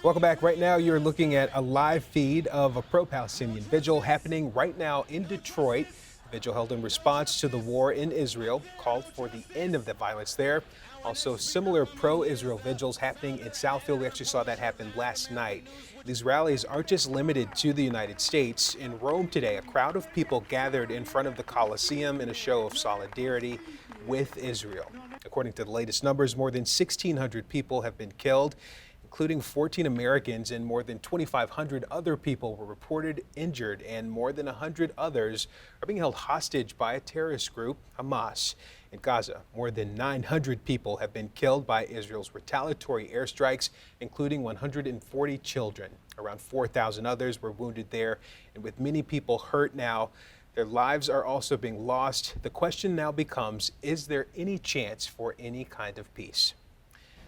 Welcome back. Right now, you're looking at a live feed of a pro-Palestinian vigil happening right now in Detroit. The vigil held in response to the war in Israel, called for the end of the violence there. Also, similar pro-Israel vigils happening in Southfield. We actually saw that happen last night. These rallies aren't just limited to the United States. In Rome today, a crowd of people gathered in front of the Colosseum in a show of solidarity with Israel. According to the latest numbers, more than 1,600 people have been killed, including 14 Americans, and more than 2,500 other people were reported injured, and more than 100 others are being held hostage by a terrorist group, Hamas. In Gaza, more than 900 people have been killed by Israel's retaliatory airstrikes, including 140 children. Around 4,000 others were wounded there, and with many people hurt now, their lives are also being lost. The question now becomes, is there any chance for any kind of peace?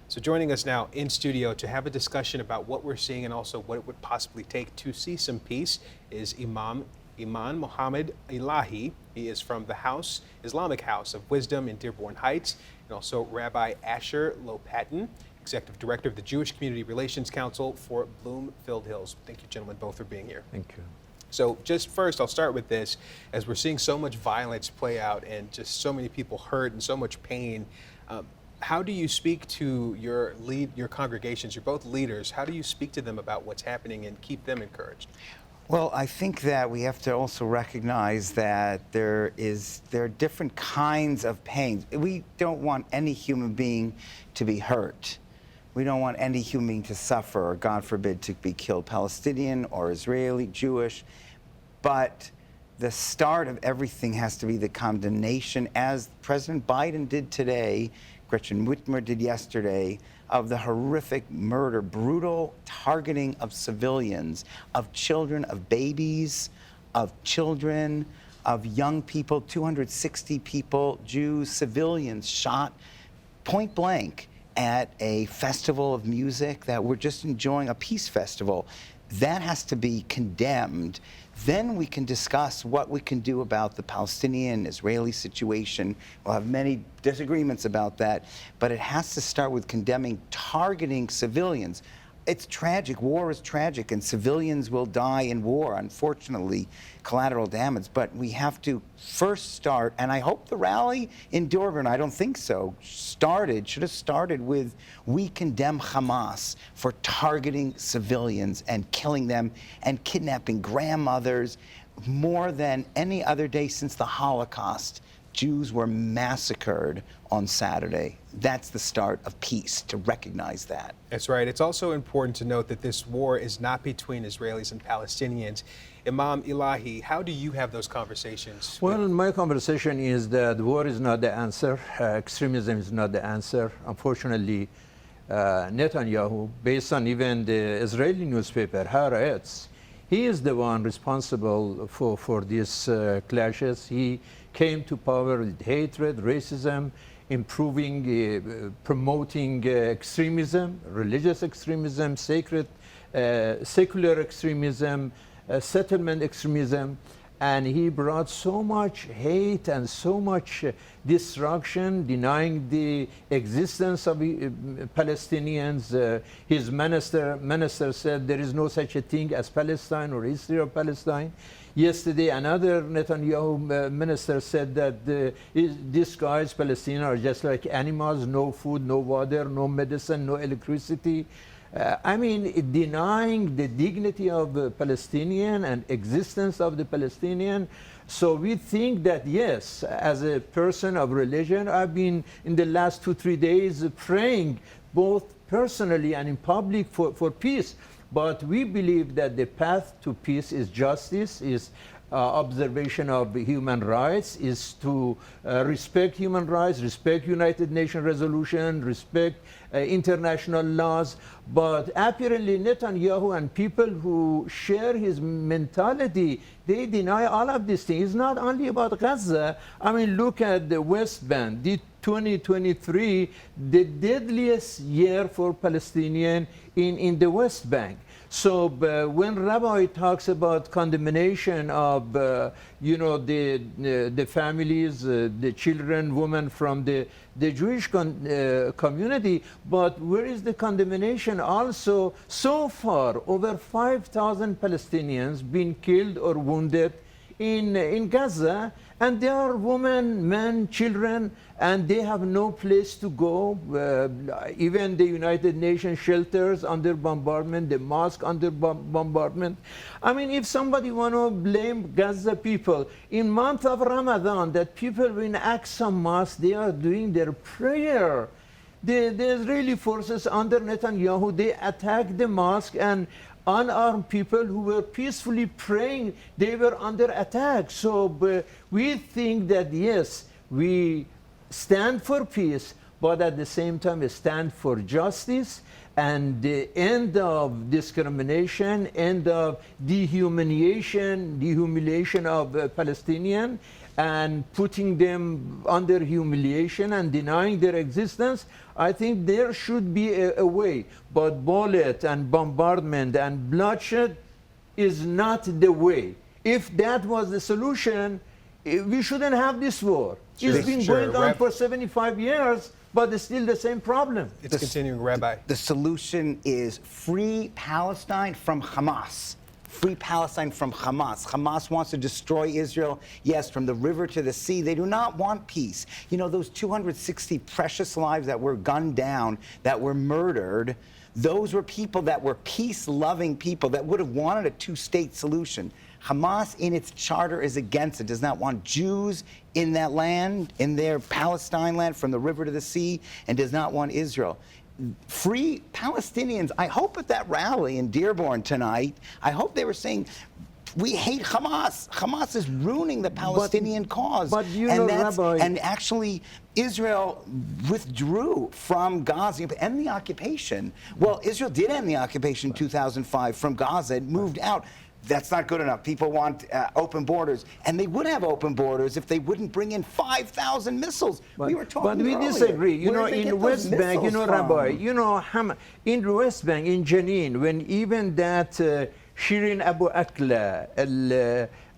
So joining us now in studio to have a discussion about what we're seeing and also what it would possibly take to see some peace is Imam Elahi. He is from the Islamic House of Wisdom in Dearborn Heights, and also Rabbi Asher Lopatin, Executive Director of the Jewish Community Relations Council for Bloomfield Hills. Thank you, gentlemen, both for being here. Thank you. So just first, I'll start with this. As we're seeing so much violence play out and just so many people hurt and so much pain, how do you speak to your congregations? You're both leaders. How do you speak to them about what's happening and keep them encouraged? Well, I think that we have to also recognize that there are different kinds of pain. We don't want any human being to be hurt. We don't want any human being to suffer or, God forbid, to be killed, Palestinian or Israeli, Jewish. But the start of everything has to be the condemnation, as President Biden did today, Gretchen Whitmer did yesterday, of the horrific murder, brutal targeting of civilians, of children, of babies, of children, of young people, 260 people, Jews, civilians shot point blank at a festival of music that we're just enjoying, a peace festival. That has to be condemned. Then we can discuss what we can do about the Palestinian-Israeli situation. We'll have many disagreements about that, but it has to start with condemning targeting civilians. It's tragic. War is tragic, and civilians will die in war, unfortunately, collateral damage. But we have to first start, and I hope the rally in Dearborn, I don't think so, should have started with, we condemn Hamas for targeting civilians and killing them and kidnapping grandmothers. More than any other day since the Holocaust, Jews were massacred on Saturday. That's the start of peace, to recognize that. That's right. It's also important to note that this war is not between Israelis and Palestinians. Imam Elahi, how do you have those conversations? Well, my conversation is that war is not the answer. Extremism is not the answer. Unfortunately, Netanyahu, based on even the Israeli newspaper, Haaretz, he is the one responsible for these clashes. He came to power with hatred, racism, promoting extremism, religious extremism, secular extremism, settlement extremism, and he brought so much hate and so much destruction, denying the existence of Palestinians. His minister said there is no such a thing as Palestine or history of Palestine. Yesterday, another Netanyahu minister said that these guys, Palestinians, are just like animals, no food, no water, no medicine, no electricity. Denying the dignity of the Palestinian and existence of the Palestinian. So we think that, yes, as a person of religion, I've been in the last 2-3 days praying both personally and in public for peace. But we believe that the path to peace is justice, is observation of human rights, is to respect human rights, respect United Nations resolution, respect international laws. But apparently Netanyahu and people who share his mentality, they deny all of these things. It's not only about Gaza. Look at the West Bank. The 2023, the deadliest year for Palestinians in the West Bank. So when Rabbi talks about condemnation of, the families, the children, women from the Jewish community, but where is the condemnation also? So far, over 5,000 Palestinians been killed or wounded in Gaza, and there are women, men, children, and they have no place to go. Even the United Nations shelters under bombardment, the mosque under bombardment. I mean, if somebody want to blame Gaza people, in month of Ramadan, that people in Aqsa Mosque, they are doing their prayer. The Israeli forces under Netanyahu, they attacked the mosque, and unarmed people who were peacefully praying, they were under attack. So we think that, yes, we stand for peace, but at the same time stand for justice and the end of discrimination, end of dehumiliation of Palestinian, and putting them under humiliation and denying their existence. I think there should be a way, but bullet and bombardment and bloodshed is not the way. If that was the solution, we shouldn't have this war. It's been going on for 75 years, but it's still the same problem. It's continuing, Rabbi. The solution is free Palestine from Hamas. Free Palestine from Hamas. Hamas wants to destroy Israel, yes, from the river to the sea. They do not want peace. You know, those 260 precious lives that were gunned down, that were murdered, those were people that were peace-loving people that would have wanted a two-state solution. Hamas, in its charter, is against it, does not want Jews in that land, in their Palestine land, from the river to the sea, and does not want Israel. Free Palestinians, I hope at that rally in Dearborn tonight, I hope they were saying, we hate Hamas. Hamas is ruining the Palestinian cause. But you know, Rabbi, and actually, Israel withdrew from Gaza and end the occupation. Well, Israel did end the occupation in 2005 from Gaza. It moved out. That's not good enough. People want open borders. And they would have open borders if they wouldn't bring in 5,000 missiles. We were talking But we earlier. disagree. You know, in West Bank, you know, Rabbi, you know, in the West Bank, in Jenin, when even that Shirin Abu Akla,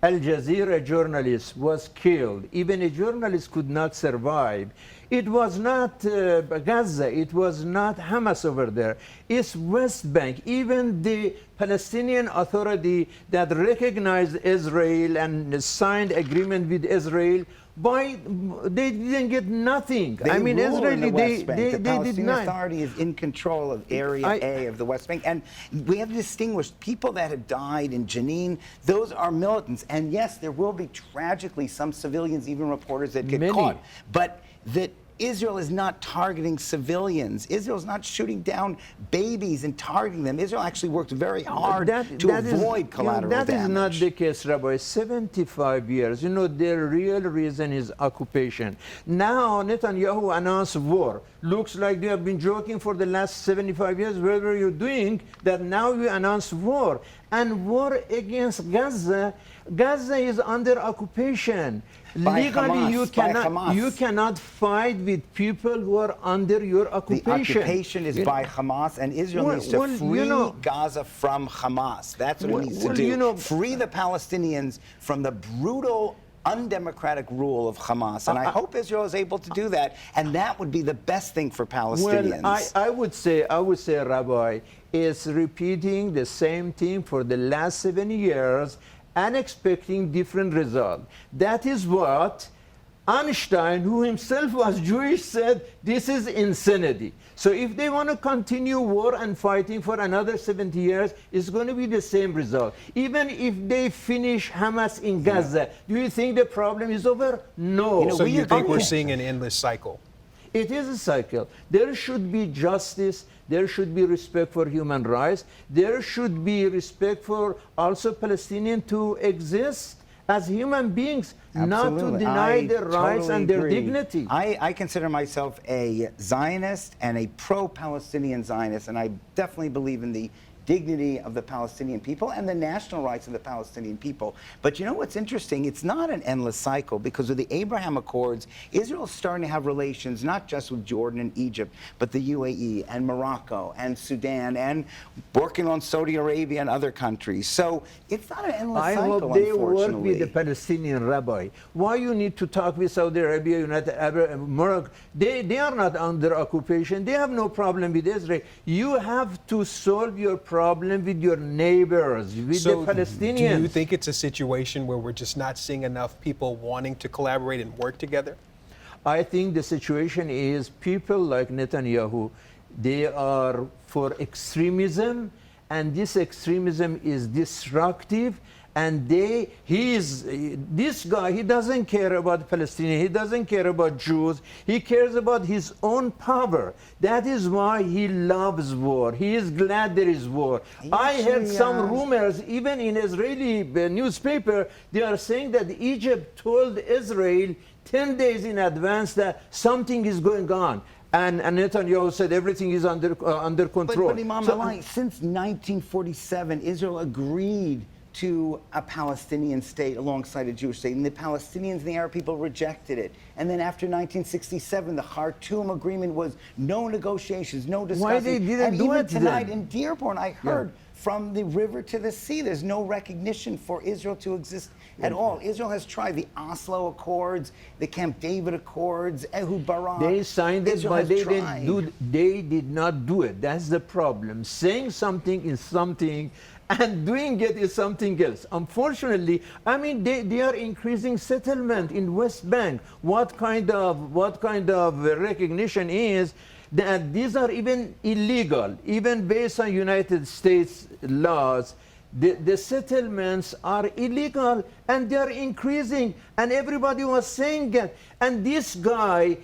Al Jazeera journalist, was killed, even a journalist could not survive. It was not Gaza, it was not Hamas over there. It's West Bank. Even the Palestinian Authority that recognized Israel and signed agreement with Israel, they didn't get nothing. They I mean, rule Israeli, in the West Bank. The they did Palestinian not. Authority is in control of Area A of the West Bank. And we have distinguished people that have died in Jenin. Those are militants. And yes, there will be tragically some civilians, even reporters, that get caught. But that Israel is not targeting civilians. Israel is not shooting down babies and targeting them. Israel actually worked very hard to avoid collateral damage. That is not the case, Rabbi. 75 years. You know, the real reason is occupation. Now Netanyahu announced war. Looks like they have been joking for the last 75 years. What were you doing that now you announce war? And war against Gaza. Gaza is under occupation. Legally, you cannot fight with people who are under your occupation. The occupation is by Hamas, and Israel needs to free Gaza from Hamas. That's what it needs to do. Free the Palestinians from the brutal, undemocratic rule of Hamas. And I hope Israel is able to do that, and that would be the best thing for Palestinians. Well, I would say, Rabbi, is repeating the same thing for the last 7 years and expecting different result. That is what Einstein, who himself was Jewish, said, this is insanity. So if they want to continue war and fighting for another 70 years, it's going to be the same result. Even if they finish Hamas in Gaza, do you think the problem is over? No. So you think we're seeing an endless cycle? It is a cycle. There should be justice. There should be respect for human rights. There should be respect for also Palestinians to exist as human beings, not to deny their rights and their dignity. I consider myself a Zionist and a pro-Palestinian Zionist, and I definitely believe in the dignity of the Palestinian people and the national rights of the Palestinian people. But you know what's interesting? It's not an endless cycle, because with the Abraham Accords, Israel is starting to have relations not just with Jordan and Egypt, but the UAE and Morocco and Sudan, and working on Saudi Arabia and other countries. So it's not an endless I cycle, hope they work unfortunately. with the Palestinian rabbi. Why you need to talk with Saudi Arabia, United Arab, Morocco? They are not under occupation. They have no problem with Israel. You have to solve your problem with your neighbors, with the Palestinians. Do you think it's a situation where we're just not seeing enough people wanting to collaborate and work together? I think the situation is people like Netanyahu, they are for extremism, and this extremism is destructive. And this guy, he doesn't care about Palestinians, he doesn't care about Jews, he cares about his own power. That is why he loves war. He is glad there is war. I heard some rumors, even in Israeli newspaper, they are saying that Egypt told Israel 10 days in advance that something is going on. And Netanyahu said everything is under control. But Imam Elahi, since 1947, Israel agreed to a Palestinian state alongside a Jewish state, and the Palestinians and the Arab people rejected it. And then after 1967, the Khartoum Agreement was no negotiations, no discussions. Why they didn't and do even it tonight then? in Dearborn, I heard from the river to the sea, there's no recognition for Israel to exist at all. Israel has tried the Oslo Accords, the Camp David Accords, Ehud Barak. They signed it, Israel but has tried. they did not do it. That's the problem. Saying something is something, and doing it is something else. Unfortunately, I mean, they are increasing settlement in West Bank. What kind of recognition is that these are even illegal, even based on United States laws? The settlements are illegal, and they are increasing, and everybody was saying it. And this guy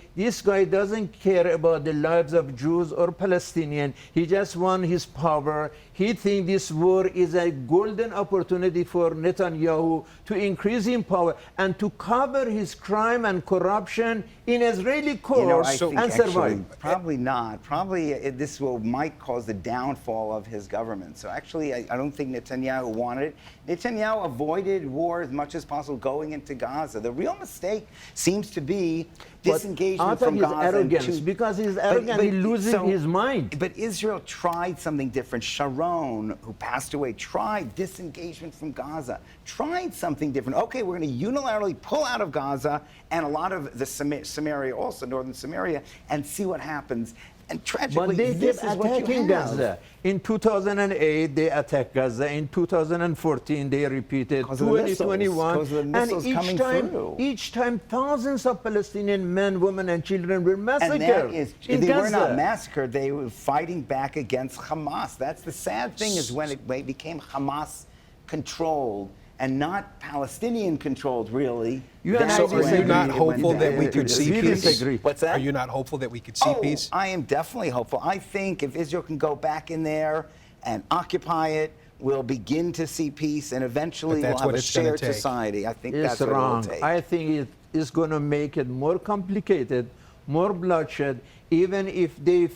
doesn't care about the lives of Jews or Palestinians. He just wants his power. He thinks this war is a golden opportunity for Netanyahu to increase his power and to cover his crime and corruption in Israeli courts and survive. Probably not. Probably this might cause the downfall of his government. So actually, I don't think Netanyahu wanted it. Netanyahu avoided war as much as possible going into Gaza. The real mistake seems to be disengagement from Gaza. Arrogance, because he's arrogant, he's losing his mind. But Israel tried something different. Sharon, who passed away, tried disengagement from Gaza, tried something different. Okay, we're going to unilaterally pull out of Gaza and a lot of the Samaria, also northern Samaria, and see what happens. And tragically, but they this kept is what you attacking have. Gaza. In 2008, they attacked Gaza. In 2014, they repeated. 2021, and each time, thousands of Palestinian men, women, and children were massacred. And they Gaza. were not massacred. They were fighting back against Hamas. That's the sad thing, is when it became Hamas-controlled and not Palestinian-controlled, really. So are you not hopeful that we could see peace? What's that? Are you not hopeful that we could see peace? I am definitely hopeful. I think if Israel can go back in there and occupy it, we'll begin to see peace, and eventually we'll have a shared society. I think that's what it will take. I think it is going to make it more complicated, more bloodshed, even if they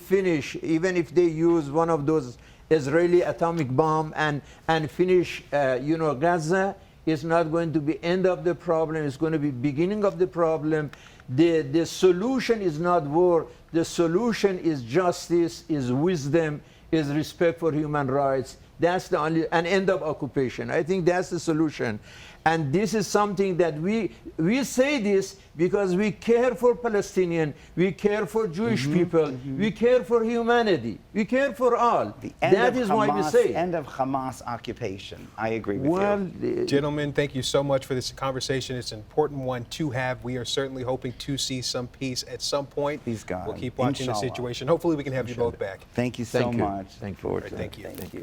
use one of those Israeli atomic bomb and finish, Gaza. Is not going to be end of the problem. It's going to be beginning of the problem. The solution is not war. The solution is justice, is wisdom, is respect for human rights. That's the only, and end of occupation. I think that's the solution. And this is something that we say this because we care for Palestinian, we care for Jewish people, we care for humanity, we care for all. That is why we say end of Hamas occupation. I agree with you. Gentlemen, thank you so much for this conversation. It's an important one to have. We are certainly hoping to see some peace at some point. Please God. We'll keep watching the situation. Hopefully we can have you both back. Thank you so much. Thank you. Thank you.